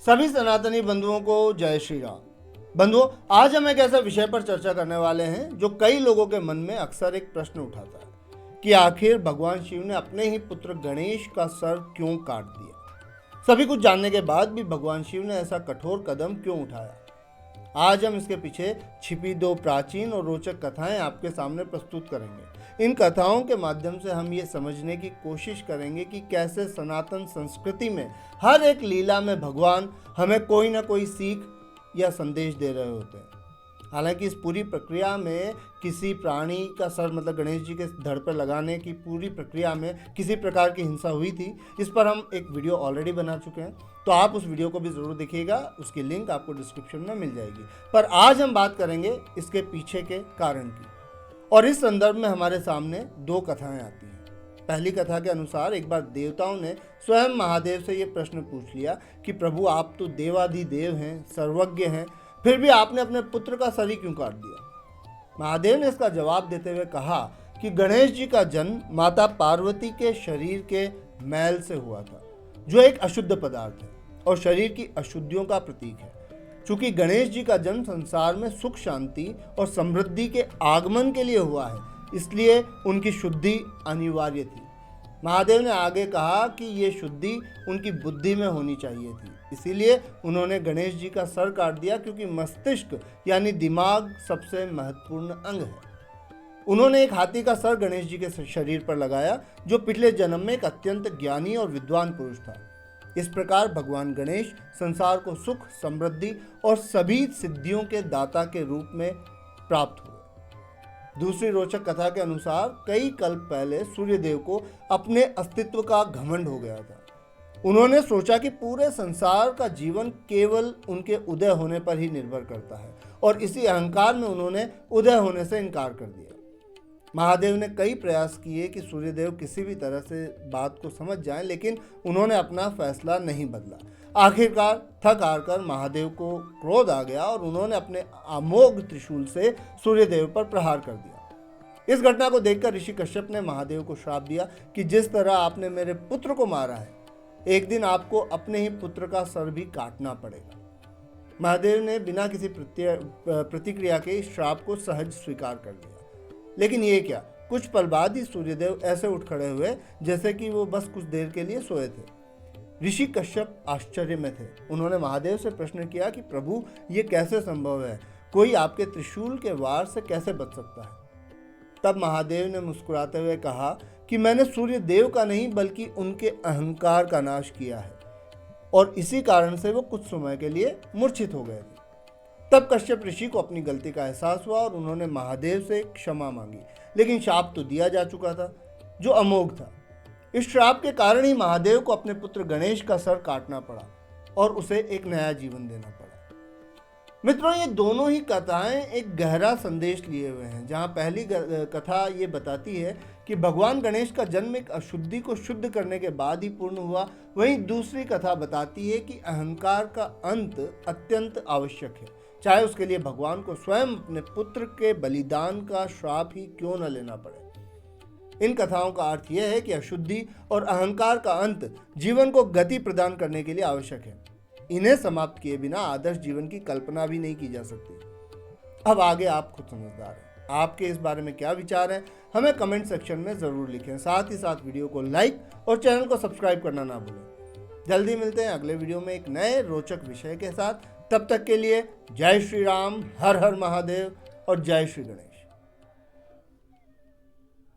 सभी सनातनी बंधुओं को जय श्री राम। बंधुओं, आज हम एक ऐसे विषय पर चर्चा करने वाले हैं जो कई लोगों के मन में अक्सर एक प्रश्न उठाता है कि आखिर भगवान शिव ने अपने ही पुत्र गणेश का सर क्यों काट दिया। सभी कुछ जानने के बाद भी भगवान शिव ने ऐसा कठोर कदम क्यों उठाया। आज हम इसके पीछे छिपी दो प्राचीन और रोचक कथाएं आपके सामने प्रस्तुत करेंगे। इन कथाओं के माध्यम से हम ये समझने की कोशिश करेंगे कि कैसे सनातन संस्कृति में हर एक लीला में भगवान हमें कोई ना कोई सीख या संदेश दे रहे होते हैं। हालांकि इस पूरी प्रक्रिया में किसी प्राणी का सर गणेश जी के धड़ पर लगाने की पूरी प्रक्रिया में किसी प्रकार की हिंसा हुई थी, इस पर हम एक वीडियो ऑलरेडी बना चुके हैं, तो आप उस वीडियो को भी ज़रूर देखिएगा। उसकी लिंक आपको डिस्क्रिप्शन में मिल जाएगी। पर आज हम बात करेंगे इसके पीछे के कारण की, और इस संदर्भ में हमारे सामने दो कथाएं आती हैं। पहली कथा के अनुसार एक बार देवताओं ने स्वयं महादेव से ये प्रश्न पूछ लिया कि प्रभु, आप तो देवाधिदेव हैं, सर्वज्ञ हैं, फिर भी आपने अपने पुत्र का सर ही क्यों काट दिया। महादेव ने इसका जवाब देते हुए कहा कि गणेश जी का जन्म माता पार्वती के शरीर के मैल से हुआ था, जो एक अशुद्ध पदार्थ है और शरीर की अशुद्धियों का प्रतीक है। चूंकि गणेश जी का जन्म संसार में सुख, शांति और समृद्धि के आगमन के लिए हुआ है, इसलिए उनकी शुद्धि अनिवार्य थी। महादेव ने आगे कहा कि ये शुद्धि उनकी बुद्धि में होनी चाहिए थी, इसीलिए उन्होंने गणेश जी का सर काट दिया, क्योंकि मस्तिष्क यानी दिमाग सबसे महत्वपूर्ण अंग है। उन्होंने एक हाथी का सर गणेश जी के शरीर पर लगाया, जो पिछले जन्म में एक अत्यंत ज्ञानी और विद्वान पुरुष था। इस प्रकार भगवान गणेश संसार को सुख, समृद्धि और सभी सिद्धियों के दाता के रूप में प्राप्त हुए। दूसरी रोचक कथा के अनुसार कई कल्प पहले सूर्यदेव को अपने अस्तित्व का घमंड हो गया था। उन्होंने सोचा कि पूरे संसार का जीवन केवल उनके उदय होने पर ही निर्भर करता है, और इसी अहंकार में उन्होंने उदय होने से इनकार कर दिया। महादेव ने कई प्रयास किए कि सूर्यदेव किसी भी तरह से बात को समझ जाएं, लेकिन उन्होंने अपना फैसला नहीं बदला। आखिरकार थक हार कर महादेव को क्रोध आ गया और उन्होंने अपने अमोघ त्रिशूल से सूर्यदेव पर प्रहार कर दिया। इस घटना को देखकर ऋषि कश्यप ने महादेव को श्राप दिया कि जिस तरह आपने मेरे पुत्र को मारा है, एक दिन आपको अपने ही पुत्र का सर भी काटना पड़ेगा। महादेव ने बिना किसी प्रतिक्रिया के इस श्राप को सहज स्वीकार कर लिया। लेकिन ये क्या, कुछ पल बाद ही सूर्यदेव ऐसे उठ खड़े हुए जैसे कि वो बस कुछ देर के लिए सोए थे। ऋषि कश्यप आश्चर्य में थे। उन्होंने महादेव से प्रश्न किया कि प्रभु, ये कैसे संभव है? कोई आपके त्रिशूल के वार से कैसे बच सकता है? तब महादेव ने मुस्कुराते हुए कहा कि मैंने सूर्यदेव का नहीं बल्कि उनके अहंकार का नाश किया है, और इसी कारण से वो कुछ समय के लिए मूर्छित हो गए थे। तब कश्यप ऋषि को अपनी गलती का एहसास हुआ और उन्होंने महादेव से क्षमा मांगी, लेकिन श्राप तो दिया जा चुका था, जो अमोघ था। इस श्राप के कारण ही महादेव को अपने पुत्र गणेश का सर काटना पड़ा और उसे एक नया जीवन देना पड़ा। मित्रों, ये दोनों ही कथाएं एक गहरा संदेश लिए हुए हैं। जहां पहली कथा ये बताती है कि भगवान गणेश का जन्म एक अशुद्धि को शुद्ध करने के बाद ही पूर्ण हुआ, वहीं दूसरी कथा बताती है कि अहंकार का अंत अत्यंत आवश्यक है, चाहे उसके लिए भगवान को स्वयं अपने पुत्र के बलिदान का श्राप ही क्यों न लेना पड़े। इन कथाओं का अर्थ यह है कि अशुद्धि और अहंकार का अंत जीवन को गति प्रदान करने के लिए आवश्यक है। इन्हें समाप्त किए बिना आदर्श जीवन की कल्पना भी नहीं की जा सकती। अब आगे आप खुद समझदार हैं। आपके इस बारे में क्या विचार हैं, हमें कमेंट सेक्शन में ज़रूर लिखें। साथ ही साथ वीडियो को लाइक और चैनल को सब्सक्राइब करना ना भूलें। जल्दी मिलते हैं अगले वीडियो में एक नए रोचक विषय के साथ। तब तक के लिए जय श्री राम, हर हर महादेव और जय श्री गणेश।